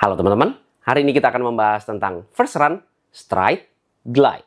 Halo teman-teman, hari ini kita akan membahas tentang First Run, Stride, Glide.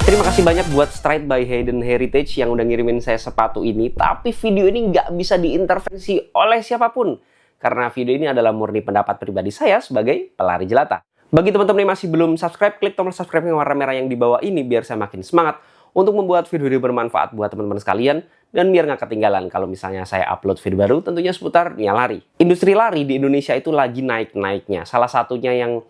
Terima kasih banyak buat Stride by Hayden Heritage yang udah ngirimin saya sepatu ini. Tapi video ini nggak bisa diintervensi oleh siapapun. Karena video ini adalah murni pendapat pribadi saya sebagai pelari jelata. Bagi teman-teman yang masih belum subscribe, klik tombol subscribe yang warna merah yang di bawah ini biar saya makin semangat untuk membuat video-video bermanfaat buat teman-teman sekalian. Dan biar nggak ketinggalan kalau misalnya saya upload video baru tentunya seputar dunia lari. Industri lari di Indonesia itu lagi naik-naiknya. Salah satunya yang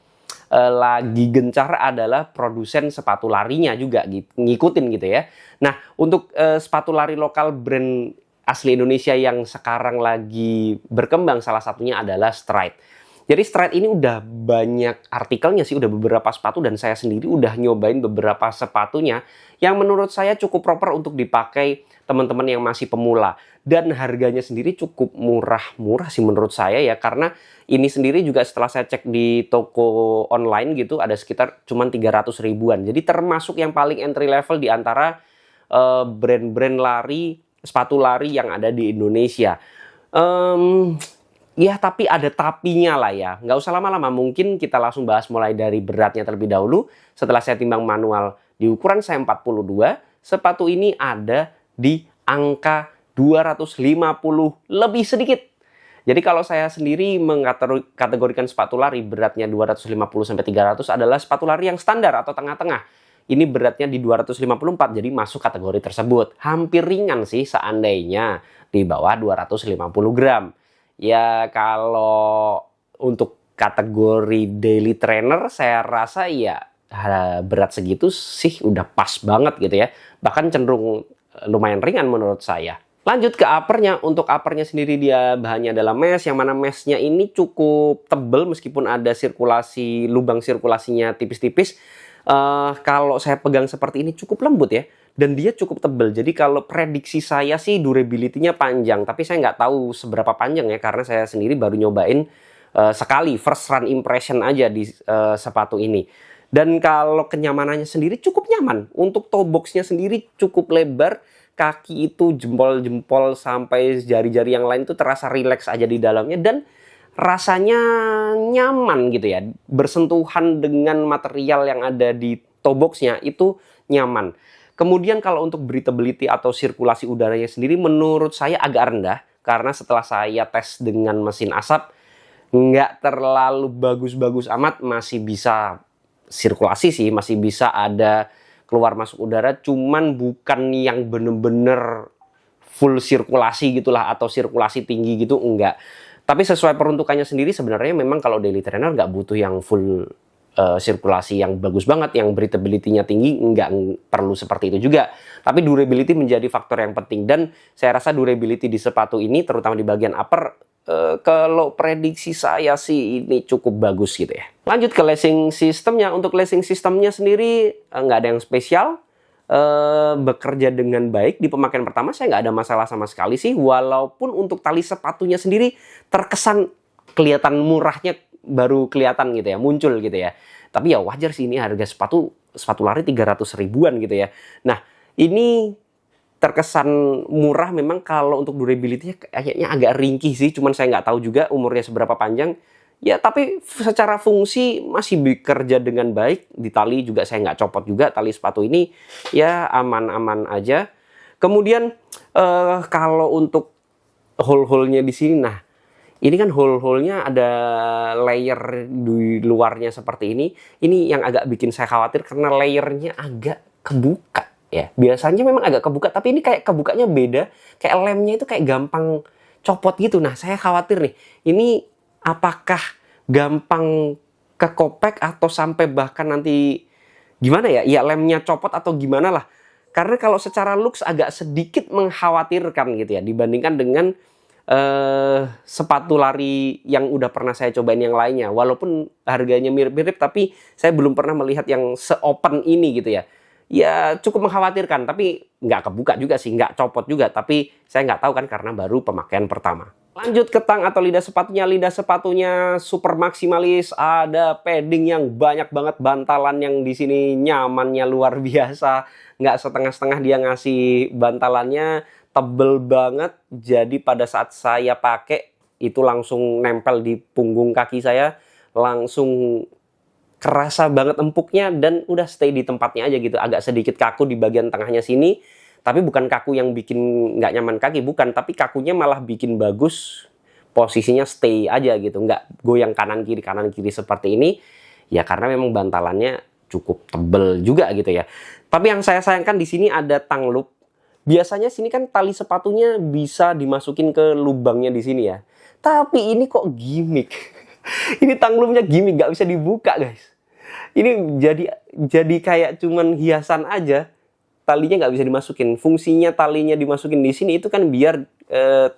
lagi gencar adalah produsen sepatu larinya juga ngikutin gitu ya. Nah, untuk sepatu lari lokal brand asli Indonesia yang sekarang lagi berkembang salah satunya adalah Stride. Jadi Stride ini udah banyak artikelnya sih, udah beberapa sepatu dan saya sendiri udah nyobain beberapa sepatunya yang menurut saya cukup proper untuk dipakai teman-teman yang masih pemula. Dan harganya sendiri cukup murah sih menurut saya ya, karena ini sendiri juga setelah saya cek di toko online gitu ada sekitar cuman 300 ribuan. Jadi termasuk yang paling entry level di antara brand-brand lari, sepatu lari yang ada di Indonesia. Ya tapi ada tapinya lah ya, nggak usah lama-lama, mungkin kita langsung bahas mulai dari beratnya terlebih dahulu. Setelah saya timbang manual di ukuran saya 42, sepatu ini ada di angka 250 lebih sedikit. Jadi kalau saya sendiri mengkategorikan sepatu lari beratnya 250-300 adalah sepatu lari yang standar atau tengah-tengah. Ini beratnya di 254, jadi masuk kategori tersebut. Hampir ringan sih seandainya di bawah 250 gram. Ya kalau untuk kategori daily trainer saya rasa ya berat segitu sih udah pas banget gitu ya. Bahkan cenderung lumayan ringan menurut saya. Lanjut ke uppernya. Untuk uppernya sendiri dia bahannya adalah mesh, yang mana meshnya ini cukup tebel meskipun ada sirkulasi, lubang sirkulasinya tipis-tipis. Kalau saya pegang seperti ini cukup lembut ya, dan dia cukup tebel. Jadi kalau prediksi saya sih durability-nya panjang, tapi saya nggak tahu seberapa panjang ya, karena saya sendiri baru nyobain sekali, first run impression aja di sepatu ini. Dan kalau kenyamanannya sendiri cukup nyaman. Untuk toe box-nya sendiri cukup lebar. Kaki itu jempol-jempol sampai jari-jari yang lain itu terasa rileks aja di dalamnya. Dan rasanya nyaman gitu ya. Bersentuhan dengan material yang ada di toe box-nya itu nyaman. Kemudian kalau untuk breathability atau sirkulasi udaranya sendiri menurut saya agak rendah. Karena setelah saya tes dengan mesin asap, nggak terlalu bagus-bagus amat, masih bisa sirkulasi sih, masih bisa ada keluar masuk udara, cuman bukan yang bener-bener full sirkulasi gitulah atau sirkulasi tinggi gitu, enggak. Tapi sesuai peruntukannya sendiri sebenarnya memang kalau daily trainer nggak butuh yang full sirkulasi yang bagus banget, yang breathability-nya tinggi, nggak perlu seperti itu juga. Tapi durability menjadi faktor yang penting, dan saya rasa durability di sepatu ini terutama di bagian upper kalau prediksi saya sih ini cukup bagus gitu ya. Lanjut ke lacing sistemnya. Untuk lacing sistemnya sendiri nggak ada yang spesial, bekerja dengan baik. Di pemakaian pertama saya nggak ada masalah sama sekali sih, walaupun untuk tali sepatunya sendiri terkesan kelihatan murahnya baru kelihatan gitu ya, muncul gitu ya. Tapi ya wajar sih, ini harga sepatu lari 300 ribuan gitu ya. Nah ini terkesan murah memang. Kalau untuk durability-nya kayaknya agak ringkih sih, cuman saya nggak tahu juga umurnya seberapa panjang. Ya tapi secara fungsi masih bekerja dengan baik. Di tali juga saya nggak copot juga, tali sepatu ini ya aman-aman aja. Kemudian kalau untuk hole-hole-nya di sini, nah ini kan hole-hole-nya ada layer di luarnya seperti ini. Ini yang agak bikin saya khawatir karena layernya agak kebuka ya. Biasanya memang agak kebuka, tapi ini kayak kebukanya beda. Kayak lemnya itu kayak gampang copot gitu. Nah, saya khawatir nih, ini apakah gampang kekopek atau sampai bahkan nanti gimana ya? Ya lemnya copot atau gimana lah. Karena kalau secara looks agak sedikit mengkhawatirkan gitu ya dibandingkan dengan sepatu lari yang udah pernah saya cobain yang lainnya. Walaupun harganya mirip-mirip, tapi saya belum pernah melihat yang se-open ini gitu ya. Ya cukup mengkhawatirkan, tapi nggak kebuka juga sih, nggak copot juga. Tapi saya nggak tahu kan karena baru pemakaian pertama. Lanjut ke tang atau lidah sepatunya. Lidah sepatunya super maksimalis, ada padding yang banyak banget, bantalan yang di sini nyamannya luar biasa. Nggak setengah-setengah dia ngasih bantalannya, tebel banget. Jadi pada saat saya pakai itu langsung nempel di punggung kaki saya, langsung kerasa banget empuknya dan udah stay di tempatnya aja gitu. Agak sedikit kaku di bagian tengahnya sini, tapi bukan kaku yang bikin nggak nyaman kaki, bukan. Tapi kakunya malah bikin bagus, posisinya stay aja gitu, nggak goyang kanan kiri seperti ini. Ya karena memang bantalannya cukup tebel juga gitu ya. Tapi yang saya sayangkan di sini ada tang loop. Biasanya sini kan tali sepatunya bisa dimasukin ke lubangnya di sini ya. Tapi ini kok gimmick. Ini tang loopnya gimmick, nggak bisa dibuka guys. Ini jadi kayak cuman hiasan aja. Talinya nggak bisa dimasukin. Fungsinya talinya dimasukin di sini itu kan biar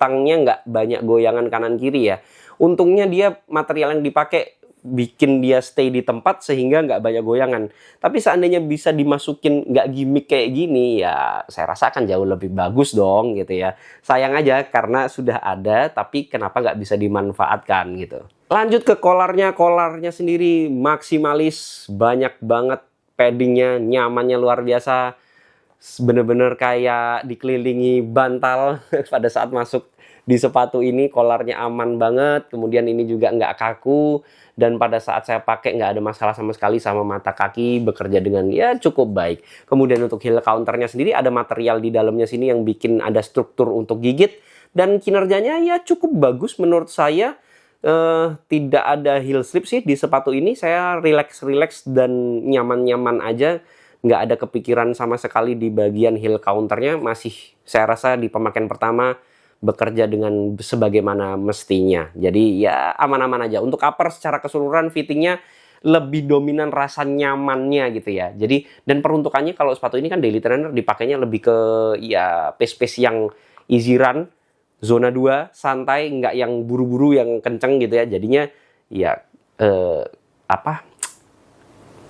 tangnya nggak banyak goyangan kanan kiri ya. Untungnya dia material yang dipakai bikin dia stay di tempat sehingga nggak banyak goyangan. Tapi seandainya bisa dimasukin nggak gimmick kayak gini, ya saya rasa akan jauh lebih bagus dong gitu ya. Sayang aja karena sudah ada, tapi kenapa nggak bisa dimanfaatkan gitu. Lanjut ke kolarnya. Kolarnya sendiri maksimalis, banyak banget paddingnya, nyamannya luar biasa. Bener-bener kayak dikelilingi bantal pada saat masuk di sepatu ini. Kolarnya aman banget, kemudian ini juga nggak kaku, dan pada saat saya pakai nggak ada masalah sama sekali sama mata kaki, bekerja dengan ya cukup baik. Kemudian untuk heel counternya sendiri ada material di dalamnya sini yang bikin ada struktur untuk gigit, dan kinerjanya ya cukup bagus menurut saya. Tidak ada heel slip sih di sepatu ini. Saya relax dan nyaman-nyaman aja, nggak ada kepikiran sama sekali di bagian heel counternya. Masih saya rasa di pemakaian pertama bekerja dengan sebagaimana mestinya. Jadi ya aman-aman aja. Untuk upper secara keseluruhan fittingnya lebih dominan rasa nyamannya gitu ya. Jadi dan peruntukannya kalau sepatu ini kan daily trainer dipakainya lebih ke ya pace-pace yang easy run, zona 2, santai, nggak yang buru-buru yang kenceng gitu ya. Jadinya ya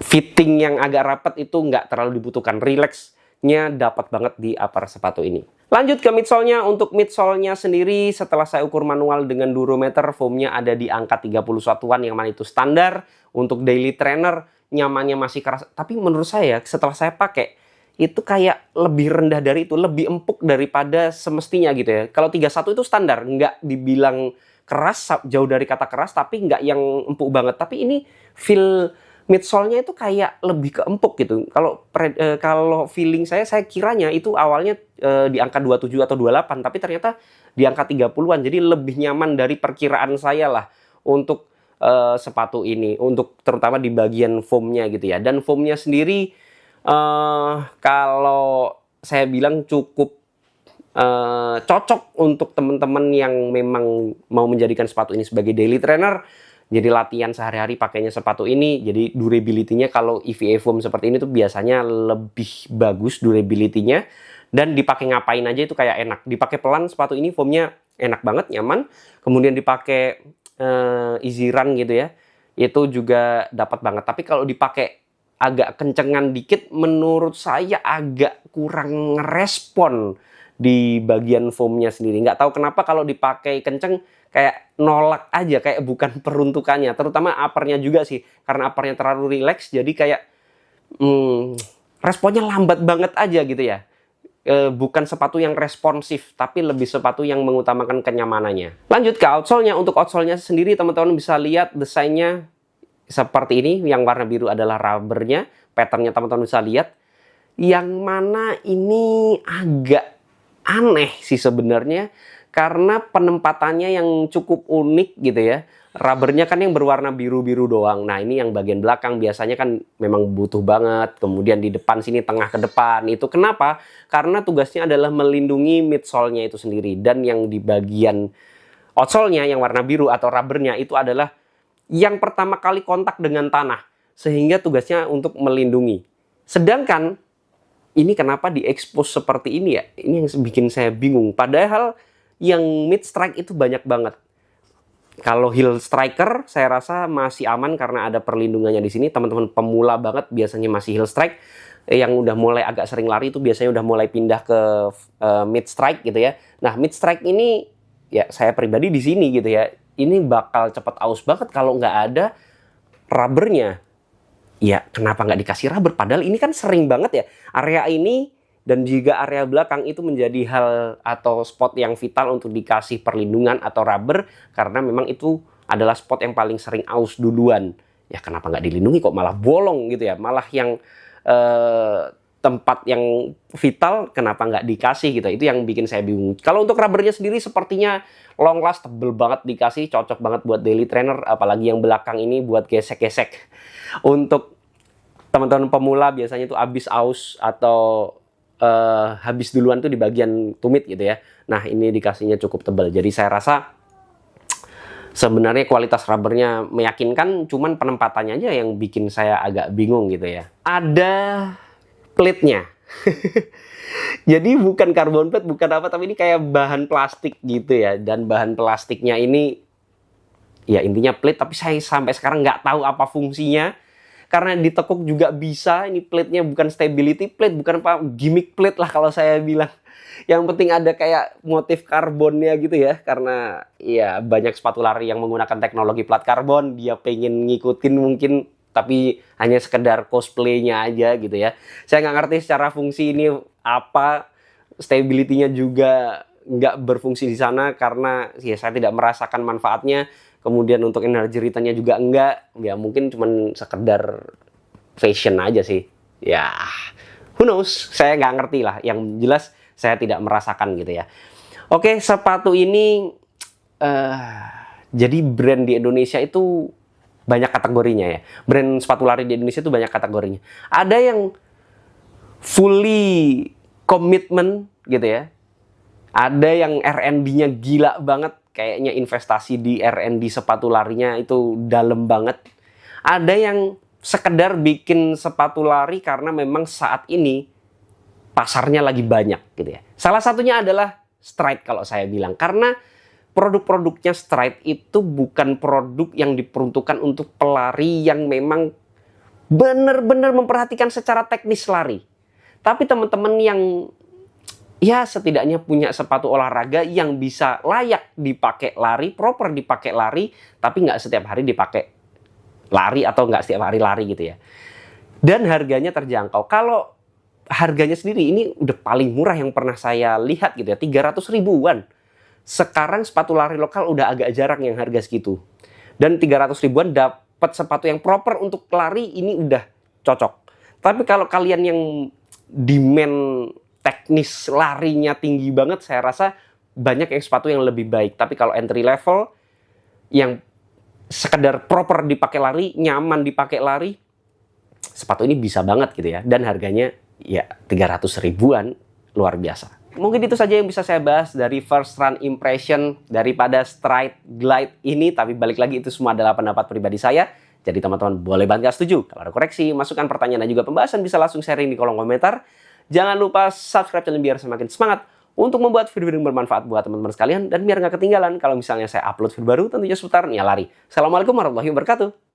fitting yang agak rapat itu nggak terlalu dibutuhkan. Relaxnya dapat banget di upper sepatu ini. Lanjut ke midsole-nya. Untuk midsole-nya sendiri setelah saya ukur manual dengan durometer, foamnya ada di angka 31-an yang mana itu standar. Untuk daily trainer nyamannya masih keras. Tapi menurut saya setelah saya pakai itu kayak lebih rendah dari itu, lebih empuk daripada semestinya gitu ya. Kalau 31 itu standar, nggak dibilang keras, jauh dari kata keras, tapi nggak yang empuk banget. Tapi ini feel midsole-nya itu kayak lebih ke empuk gitu. Kalau feeling saya kiranya itu awalnya di angka 27 atau 28, tapi ternyata di angka 30-an. Jadi lebih nyaman dari perkiraan saya lah untuk sepatu ini, untuk terutama di bagian foamnya gitu ya. Dan foamnya sendiri kalau saya bilang cukup cocok untuk teman-teman yang memang mau menjadikan sepatu ini sebagai daily trainer. Jadi latihan sehari-hari pakainya sepatu ini. Jadi durability-nya kalau EVA foam seperti ini tuh biasanya lebih bagus durability-nya. Dan dipakai ngapain aja itu kayak enak. Dipakai pelan sepatu ini foamnya enak banget, nyaman. Kemudian dipakai easy run gitu ya, itu juga dapat banget. Tapi kalau dipakai agak kencengan dikit, menurut saya agak kurang respon di bagian foamnya sendiri. Nggak tahu kenapa kalau dipakai kenceng kayak nolak aja, kayak bukan peruntukannya. Terutama uppernya juga sih, karena uppernya terlalu relax, jadi kayak responnya lambat banget aja gitu ya. Bukan sepatu yang responsif, tapi lebih sepatu yang mengutamakan kenyamanannya. Lanjut ke outsole-nya. Untuk outsole-nya sendiri teman-teman bisa lihat desainnya seperti ini. Yang warna biru adalah rubbernya, patternnya teman-teman bisa lihat. Yang mana ini agak aneh sih sebenarnya, karena penempatannya yang cukup unik gitu ya. Rubbernya kan yang berwarna biru-biru doang. Nah, ini yang bagian belakang biasanya kan memang butuh banget. Kemudian di depan sini, tengah ke depan. Itu kenapa? Karena tugasnya adalah melindungi midsole-nya itu sendiri. Dan yang di bagian outsole-nya yang warna biru atau rubbernya itu adalah yang pertama kali kontak dengan tanah. Sehingga tugasnya untuk melindungi. Sedangkan ini kenapa diekspos seperti ini ya? Ini yang bikin saya bingung. Padahal yang mid strike itu banyak banget. Kalau heel striker, saya rasa masih aman karena ada perlindungannya di sini. Teman-teman pemula banget biasanya masih heel strike. Yang udah mulai agak sering lari itu biasanya udah mulai pindah ke mid strike gitu ya. Nah, mid strike ini ya saya pribadi di sini gitu ya. Ini bakal cepet aus banget kalau nggak ada rubbernya. Ya, kenapa nggak dikasih rubber? Padahal ini kan sering banget ya. Area ini dan juga area belakang itu menjadi hal atau spot yang vital untuk dikasih perlindungan atau rubber. Karena memang itu adalah spot yang paling sering aus duluan. Ya, kenapa nggak dilindungi kok malah bolong gitu ya. Malah yang tempat yang vital kenapa nggak dikasih gitu. Itu yang bikin saya bingung. Kalau untuk rubbernya sendiri sepertinya long last, tebel banget dikasih. Cocok banget buat daily trainer. Apalagi yang belakang ini buat gesek-gesek. Untuk teman-teman pemula biasanya itu habis aus atau habis duluan tuh di bagian tumit gitu ya. Nah, ini dikasihnya cukup tebal. Jadi saya rasa sebenarnya kualitas rubbernya meyakinkan, cuman penempatannya aja yang bikin saya agak bingung gitu ya. Ada plate-nya. Jadi bukan carbon plate, bukan apa, tapi ini kayak bahan plastik gitu ya. Dan bahan plastiknya ini ya intinya plate, tapi saya sampai sekarang nggak tahu apa fungsinya. Karena ditekuk juga bisa, ini plate-nya bukan stability plate, bukan apa gimmick plate lah kalau saya bilang. Yang penting ada kayak motif karbonnya gitu ya, karena ya banyak sepatu lari yang menggunakan teknologi plat karbon, dia pengen ngikutin mungkin, tapi hanya sekedar cosplay-nya aja gitu ya. Saya nggak ngerti secara fungsi ini apa, stability-nya juga nggak berfungsi di sana karena ya saya tidak merasakan manfaatnya. Kemudian untuk energi return-nya juga enggak. Ya mungkin cuman sekedar fashion aja sih. Ya, who knows? Saya nggak ngerti lah. Yang jelas saya tidak merasakan gitu ya. Oke, sepatu ini jadi brand di Indonesia itu banyak kategorinya ya. Brand sepatu lari di Indonesia itu banyak kategorinya. Ada yang fully commitment gitu ya. Ada yang R&D-nya gila banget. Kayaknya investasi di R&D sepatu larinya itu dalam banget. Ada yang sekedar bikin sepatu lari karena memang saat ini pasarnya lagi banyak gitu ya. Salah satunya adalah Stride kalau saya bilang. Karena produk-produknya Stride itu bukan produk yang diperuntukkan untuk pelari yang memang benar-benar memperhatikan secara teknis lari. Tapi teman-teman yang ya setidaknya punya sepatu olahraga yang bisa layak dipakai lari, proper dipakai lari, tapi nggak setiap hari dipakai lari atau nggak setiap hari lari gitu ya. Dan harganya terjangkau. Kalau harganya sendiri ini udah paling murah yang pernah saya lihat gitu ya, 300 ribuan. Sekarang sepatu lari lokal udah agak jarang yang harga segitu. Dan 300 ribuan dapat sepatu yang proper untuk lari ini udah cocok. Tapi kalau kalian yang demand teknis larinya tinggi banget, saya rasa banyak yang sepatu yang lebih baik. Tapi kalau entry level yang sekedar proper dipakai lari, nyaman dipakai lari, sepatu ini bisa banget gitu ya. Dan harganya ya 300 ribuan, luar biasa. Mungkin itu saja yang bisa saya bahas dari first run impression daripada Stride Glide ini. Tapi balik lagi itu semua adalah pendapat pribadi saya. Jadi teman-teman boleh banget setuju. Kalau ada koreksi, masukan, pertanyaan, dan juga pembahasan bisa langsung sharing di kolom komentar. Jangan lupa subscribe channel biar semakin semangat untuk membuat video-video yang bermanfaat buat teman-teman sekalian. Dan biar nggak ketinggalan kalau misalnya saya upload video baru tentunya seputar Nia Lari. Assalamualaikum warahmatullahi wabarakatuh.